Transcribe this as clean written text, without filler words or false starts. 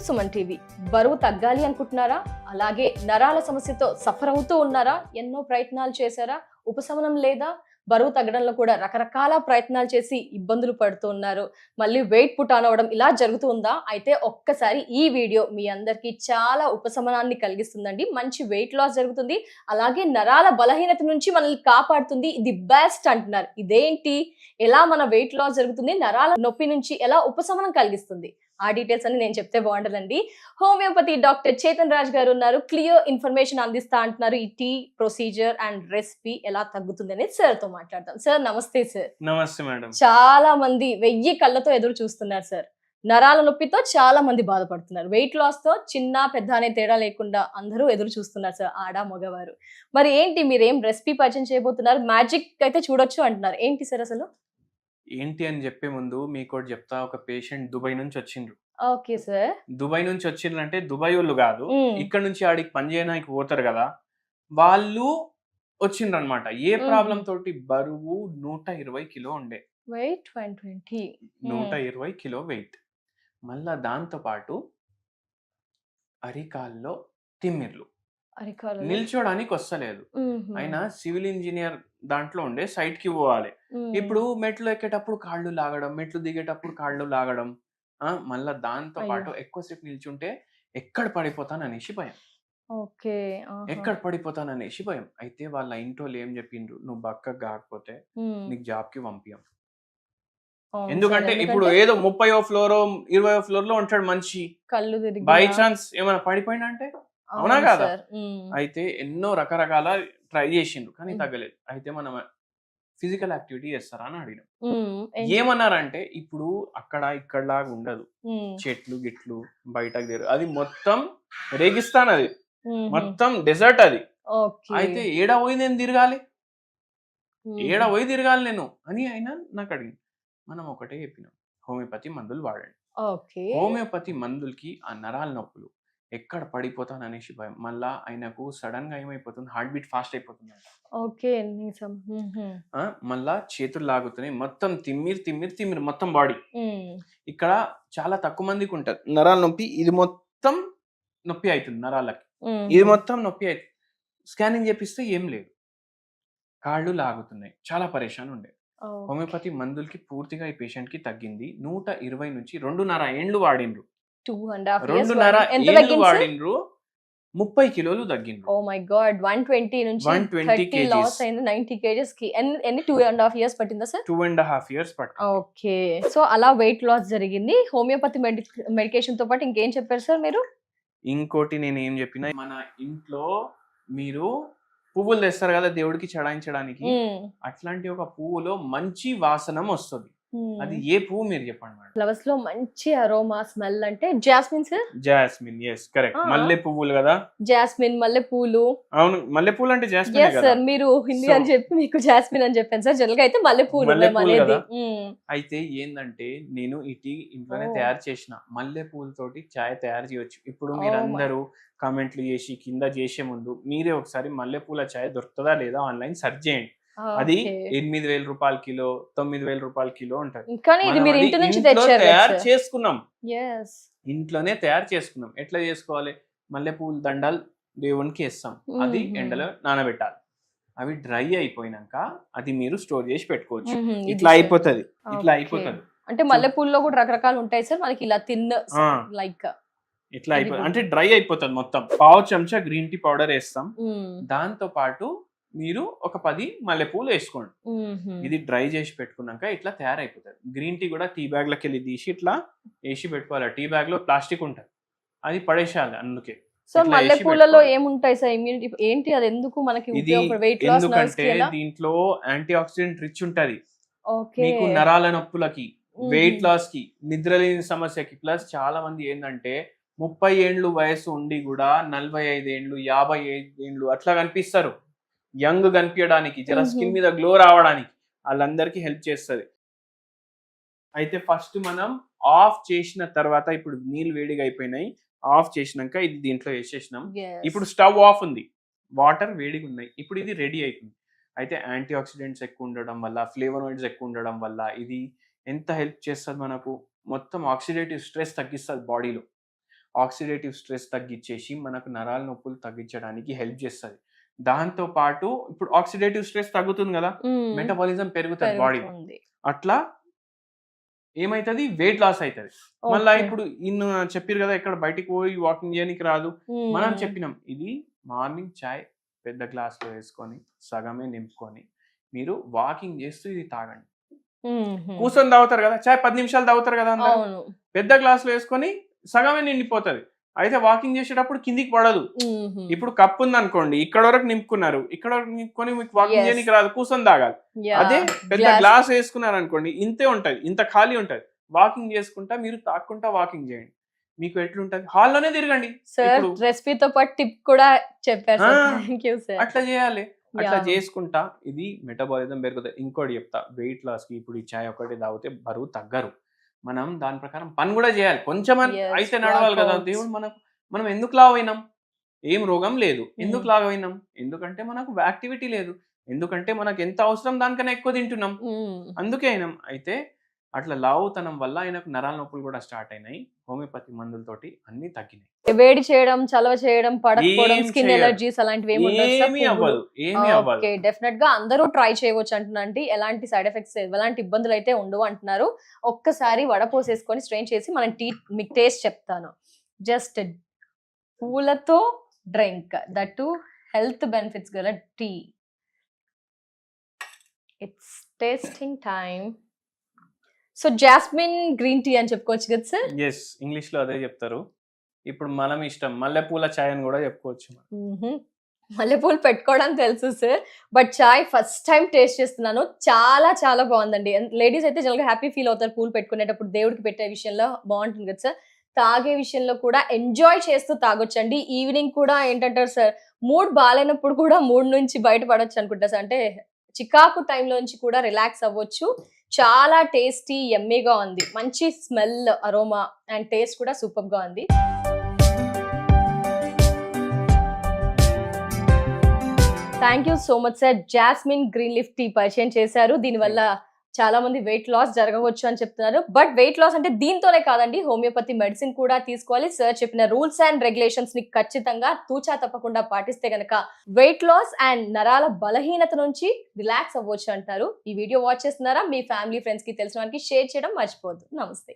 Suman TV. బరువు తగ్గాలి అనుకుంటున్నారా? అలాగే నరాల సమస్యతో సఫర్ అవుతూ ఉన్నారా? ఎన్నో ప్రయత్నాలు చేశారా? ఉపశమనం లేదా? బరువు తగ్గడంలో కూడా రకరకాల ప్రయత్నాలు చేసి ఇబ్బందులు పడుతూ ఉన్నారు. మళ్ళీ వెయిట్ పుట్ ఆన్ అవ్వడం ఇలా జరుగుతుందా? అయితే ఒక్కసారి ఈ వీడియో మీ అందరికీ చాలా ఉపశమనాన్ని కలిగిస్తుందండి. మంచి వెయిట్ లాస్ జరుగుతుంది. అలాగే నరాల బలహీనత నుంచి మనల్ని కాపాడుతుంది. ఇది బెస్ట్ అంటున్నారు. ఇదేంటి? ఎలా మన వెయిట్ లాస్ జరుగుతుంది? నరాల నొప్పి నుంచి ఎలా ఉపశమనం కలిగిస్తుంది? ఆ డీటెయిల్స్ అని నేను చెప్తే బాగుంటుందండి. హోమియోపతి డాక్టర్ చేతన్ రాజ్ గారు ఉన్నారు. క్లియర్ ఇన్ఫర్మేషన్ అందిస్తా అంటున్నారు. ఈ టీ ప్రొసీజర్ అండ్ రెసిపీ ఎలా తగ్గుతుంది అనేది సార్ తో మాట్లాడతాం. సార్ నమస్తే. సార్ నమస్తే మేడం. చాలా మంది 1000 కళ్ళతో ఎదురు చూస్తున్నారు సార్. నరాల నొప్పితో చాలా మంది బాధపడుతున్నారు. వెయిట్ లాస్ తో చిన్న పెద్ద అనే తేడా లేకుండా అందరూ ఎదురు చూస్తున్నారు సార్, ఆడ మగవారు. మరి ఏంటి, మీరేం రెసిపీ పరిచయం చేయబోతున్నారు? మ్యాజిక్ అయితే చూడొచ్చు అంటున్నారు. ఏంటి సార్ అసలు? ఏంటి అని చెప్పే ముందు మీకోటి చెప్తా. ఒక పేషెంట్ దుబాయ్ నుంచి వచ్చిండ్రు. Okay sir. దుబాయ్ నుంచి వచ్చిండ్రంటే దుబాయ్ వాళ్ళు కాదు, ఇక్కడ నుంచి ఆడికి పని చేయడానికి పోతారు కదా, వాళ్ళు వచ్చిండ్రు అనమాట. ఏ ప్రాబ్లం తోటి? బరువు 120 కిలో ఉండే, వెయిట్ 120, 120 కిలో వెయిట్. మళ్ళా దాంతో పాటు అరికాల్లో తిమ్మిర్లు, నిల్చోడానికి వస్తలేదు. ఆయన సివిల్ ఇంజనీర్ దాంట్లో ఉండే సైట్ కి పోవాలి. ఇప్పుడు మెట్లు ఎక్కేటప్పుడు కాళ్ళు లాగడం, మెట్లు దిగేటప్పుడు కాళ్ళు లాగడం, మళ్ళా దాంతో పాటు ఎక్కువసేపు నిల్చుంటే ఎక్కడ పడిపోతాననేసి భయం. ఎక్కడ పడిపోతాననేసి భయం. అయితే వాళ్ళ ఇంట్లో ఏం చెప్పిండ్రు, నువ్వు బక్కగా కాకపోతే నీకు జాబ్ కి పంపియం. ఎందుకంటే ఇప్పుడు ఏదో 30వ ఫ్లోర్ 20వ ఫ్లోర్ లో ఉంటాడు మనిషి, బై ఛాన్స్ ఏమైనా పడిపోయినా అంటే అవునా కదా. అయితే ఎన్నో రకరకాల ట్రై చేసిండ్రు కానీ తగ్గలేదు. అయితే మనం ఫిజికల్ యాక్టివిటీ చేస్తారా అని అడిగినాం. ఏమన్నారంటే ఇప్పుడు అక్కడ ఇక్కడలాగా ఉండదు, చెట్లు గిట్లు బయటకు తీరు, అది మొత్తం రేగిస్తాన్, అది మొత్తం డెజర్ట్ అది. అయితే ఏడ పోయి నేను తిరగాలి, ఏడ పోయి తిరగాలి నేను అని ఆయన నాకు అడిగింది. మనం ఒకటే చెప్పినాం, హోమియోపతి మందులు వాడండి. హోమియోపతి మందులకి ఆ నరాల నొప్పులు ఎక్కడ పడిపోతాననేసి భయం. మళ్ళా ఆయనకు సడన్ గా ఏమైపోతుంది, హార్ట్ బీట్ ఫాస్ట్ అయిపోతుంది. మళ్ళా చేతులు లాగుతున్నాయి, మొత్తం తిమ్మిరి తిమ్మిరి తిమ్మిరి మొత్తం బాడీ. ఇక్కడ చాలా తక్కువ మందికి ఉంటది నరాల నొప్పి. ఇది మొత్తం నొప్పి అవుతుంది నరాలకి, ఇది మొత్తం నొప్పి అవుతుంది. స్కానింగ్ చేపిస్తే ఏం లేదు, కాళ్ళు లాగుతున్నాయి, చాలా పరేషాన్ ఉండే. హోమియోపతి మందులకి పూర్తిగా ఈ పేషెంట్ కి తగ్గింది. 120 నుంచి 2.5 ఏండ్లు వాడిండ్రు, 2.5 ఏండ్లు వాడిండ్రు, 30 కిలోలు తగ్గిండ్రు. ఓ మై గాడ్, 120 నుంచి 30 లాస్ అయింది, 90 kgs కి. ఎన్ని 2.5 years పట్టిందా సార్? 2.5 years పట్టింది. ఓకే. సో అలా వెయిట్ లాస్ జరిగింది. హోమియోపతి మెడికేషన్ తో పాటు ఇంకేం చెప్పారు సార్ మీరు? ఇంకోటి నేను ఏం చెప్పినా, మన ఇంట్లో మీరు పువ్వులు తెస్తారు కదా దేవుడికి చడాయించడానికి, అట్లాంటి ఒక పువ్వులో మంచి వాసనం వస్తుంది. అది ఏ పువ్వు మీరు చెప్పండి మేడం? ఫ్లవర్స్ లో మంచి అరోమా స్మెల్ అంటే jasmine sir. Jasmine, yes correct. మల్లె పువ్వులు కదా, జాస్మిన్ మల్లె పూలు. అవును, మల్లె పూలు అంటే జాస్మిన్ కదా సార్. మీరు హిందీ అని చెప్పి మీకు జాస్మిన్ అని చెప్పాను సార్. జనరల్ గా అయితే మల్లె పూలు. అయితే ఏంటంటే నేను ఈ టీ ఇంట్లోనే తయారు చేసిన మల్లె పూలతోటి చాయ్ తయారు చేయొచ్చు. ఇప్పుడు మీరందరూ కామెంట్లు చేసి కింద చేసే ముందు మీరే ఒకసారి మల్లె పూల చాయ్ దొరుకుతుందా లేదా ఆన్లైన్ సెర్చ్ చేయండి. అది 8,000 రూపాయలు కిలో, 9,000 రూపాయలు కిలో ఉంటది. తయారు చేసుకున్నాం, ఇంట్లోనే తయారు చేసుకున్నాం. ఎట్లా చేసుకోవాలి? మల్లెపూల దండాలు దేవునికి వేస్తాం, అది ఎండలో నానబెట్టాలి. అవి డ్రై అయిపోయినాక అది మీరు స్టోర్ చేసి పెట్టుకోవచ్చు. ఇట్లా అయిపోతుంది, ఇట్లా అయిపోతుంది. అంటే మల్లెపూల్లో కూడా రకరకాలు ఉంటాయి సార్. మనకి ఇలా లైక్ ఇట్లా అయిపోతుంది అంటే డ్రై అయిపోతుంది మొత్తం. 1/2 చెంచా గ్రీన్ టీ పౌడర్ వేస్తాం, దాంతో పాటు మీరు ఒక 10 మల్లెపూలు వేసుకోండి. ఇది డ్రై చేసి పెట్టుకున్నాక ఇట్లా తయారైపోతుంది. గ్రీన్ టీ కూడా టీ బ్యాగ్ లకి వెళ్ళి తీసి ఇట్లా వేసి పెట్టుకోవాలి. టీ బ్యాగ్ లో ప్లాస్టిక్ ఉంటుంది, అది పడేసేయాలి. అందుకే సో మల్లెపూలలో ఏముంటాయి సార్? ఇమ్యూనిటీ ఏంటి, అది ఎందుకు మనకి? ఎందుకంటే దీంట్లో యాంటీ ఆక్సిడెంట్ రిచ్ ఉంటది. మీకు నరాల నొప్పులకి, వెయిట్ లాస్ కి, నిద్రలేని సమస్యకి. ప్లస్ చాలా మంది ఏంటంటే 30 ఏండ్లు వయసు ఉండి కూడా 45 ఏండ్లు 55 ఏండ్లు అట్లా కనిపిస్తారు. యంగ్ కనిపించడానికి, జర స్కిన్ మీద గ్లో రావడానికి వాళ్ళందరికీ హెల్ప్ చేస్తుంది. అయితే ఫస్ట్ మనం ఆఫ్ చేసిన తర్వాత, ఇప్పుడు నీళ్ళు వేడిగా అయిపోయినాయి, ఆఫ్ చేసినాక ఇది దీంట్లో వేసేసినాం. ఇప్పుడు స్టవ్ ఆఫ్ ఉంది, వాటర్ వేడిగా ఉన్నాయి. ఇప్పుడు ఇది రెడీ అవుతుంది. అయితే యాంటీ ఆక్సిడెంట్స్ ఎక్కువ ఉండడం వల్ల, ఫ్లేవనాయిడ్స్ ఎక్కువ ఉండడం వల్ల ఇది ఎంత హెల్ప్ చేస్తుంది మనకు? మొత్తం ఆక్సిడేటివ్ స్ట్రెస్ తగ్గిస్తుంది బాడీలో. ఆక్సిడేటివ్ స్ట్రెస్ తగ్గించేసి మనకు నరాల నొప్పులు తగ్గించడానికి హెల్ప్ చేస్తుంది. దాంతో పాటు ఇప్పుడు ఆక్సిడేటివ్ స్ట్రెస్ తగ్గుతుంది కదా, మెటబాలిజం పెరుగుతుంది బాడీలో. అట్లా ఏమైతుంది, వెయిట్ లాస్ అవుతుంది. మళ్ళీ ఇప్పుడు ఇన్ని చెప్పారు కదా, ఇక్కడ బయటికి పోయి వాకింగ్ చేయడానికి రాదు. మనం చెప్పినాం, ఇది మార్నింగ్ చాయ్ పెద్ద గ్లాస్ లో వేసుకొని సగమే నింపుకొని మీరు వాకింగ్ చేస్తూ ఇది తాగండి. కూర్చొని తాగుతారు కదా చాయ్, 10 నిమిషాలు తాగుతారు కదా అందరూ, పెద్ద గ్లాస్ లో వేసుకొని సగమే నిండిపోతుంది. అయితే వాకింగ్ చేసేటప్పుడు కిందికి పడదు. ఇప్పుడు కప్పు ఉంది అనుకోండి, ఇక్కడ వరకు నింపుకున్నారు, ఇక్కడ వరకు నింపుకొని మీకు వాకింగ్ చేయడానికి రాదు, కూర్చొని తాగాలి. అదే పెద్ద గ్లాస్ వేసుకున్నారు అనుకోండి, ఇంతే ఉంటది, ఇంత ఖాళీ ఉంటది. వాకింగ్ చేసుకుంటా మీరు తాక్కుంటా వాకింగ్ చేయండి, మీకు ఎట్లుంటది, హాల్లోనే తిరగండి. రెసిపీతో పాటు టిప్ కూడా చెప్పారు, అట్లా చేయాలి. అట్లా చేసుకుంటా ఇది మెటబాలిజం పెరుగుతుంది. ఇంకోటి చెప్తా, వెయిట్ లాస్ కి ఇప్పుడు ఈ చాయ్ ఒకటి తాగితే బరువు తగ్గరు. మనం దాని ప్రకారం పని కూడా చేయాలి, కొంచెం అయితే నడవాలి కదా. దేవుడు మనం ఎందుకు లావ్ అయినాం, ఏం రోగం లేదు, ఎందుకు లావ్ అయినాం, ఎందుకంటే మనకు యాక్టివిటీ లేదు, ఎందుకంటే మనకు ఎంత అవసరం దానికన్నా ఎక్కువ తింటున్నాం, అందుకే అయినాం. అయితే అట్లా లావుతనం వల్ల ఆయనకు నరాల నొప్పులు కూడా స్టార్ట్ అయినాయి. హోమియోపతి మందులతోటి అన్ని తగ్గినాయి. వేడి చేయడం, చలవ చేయడం, పడకపోవడం, స్కిన్ ఎలర్జీస్ అలాంటివి ఏమీ అవ్వదు. డెఫినెట్ గా అందరూ ట్రై చేయవచ్చు అంటున్నాండి. ఎలాంటి సైడ్ ఎఫెక్ట్స్, ఎలాంటి ఇబ్బందులు అయితే ఉండవు అంటున్నారు. ఒక్కసారి వడపోసేసుకొని స్ట్రెయిన్ చేసి మనం టీ మీకు టేస్ట్ చెప్తాను. జస్ట్ పూలతో డ్రింక్, దట్ హెల్త్ బెనిఫిట్స్ గల tea. It's tasting time. So jasmine green tea అని చెప్పుకోవచ్చు కదా సార్? ఎస్, ఇంగ్లీష్ లో అదే చెప్తారు. ఇప్పుడు మనం ఇష్టం మల్లెపూల చాయ్ అని కూడా చెప్పుకోవచ్చు. మల్లెపూలు పెట్టుకోవడం తెలుసు sir, but chai first time taste చేస్తున్నాను. చాలా చాలా బాగుందండి. లేడీస్ అయితే జనరల్గా హ్యాపీ ఫీల్ అవుతారు పూలు పెట్టుకునేటప్పుడు, దేవుడికి పెట్టే విషయంలో బాగుంటుంది కదా సార్. తాగే విషయంలో కూడా ఎంజాయ్ చేస్తూ తాగొచ్చండి. ఈవినింగ్ కూడా ఏంటంటారు సార్, మూడ్ బాగాలేనప్పుడు కూడా మూడ్ నుంచి బయటపడొచ్చు అనుకుంటా సార్. అంటే చికాకు టైంలో నుంచి కూడా రిలాక్స్ అవ్వచ్చు. చాలా టేస్టీ యమ్మీగా ఉంది, మంచి స్మెల్, అరోమా అండ్ టేస్ట్ కూడా సూపర్ గా ఉంది. Thank you so much sir. Jasmine green leaf tea పరిచయం చేశారు. దీనివల్ల చాలా మంది వెయిట్ లాస్ జరగవచ్చు అని చెప్తున్నారు. బట్ వెయిట్ లాస్ అంటే దీంతోనే కాదండి, హోమియోపతి మెడిసిన్ కూడా తీసుకోవాలి. సార్ చెప్పిన రూల్స్ అండ్ రెగ్యులేషన్స్ ని ఖచ్చితంగా తూచా తప్పకుండా పాటిస్తే గనక వెయిట్ లాస్ అండ్ నరాల బలహీనత నుంచి రిలాక్స్ అవ్వచ్చు అంటారు. ఈ వీడియో వాచ్ చేస్తున్నారా, మీ ఫ్యామిలీ ఫ్రెండ్స్ కి తెలిసిన వారికి షేర్ చేయడం మర్చిపోవద్దు. నమస్తే.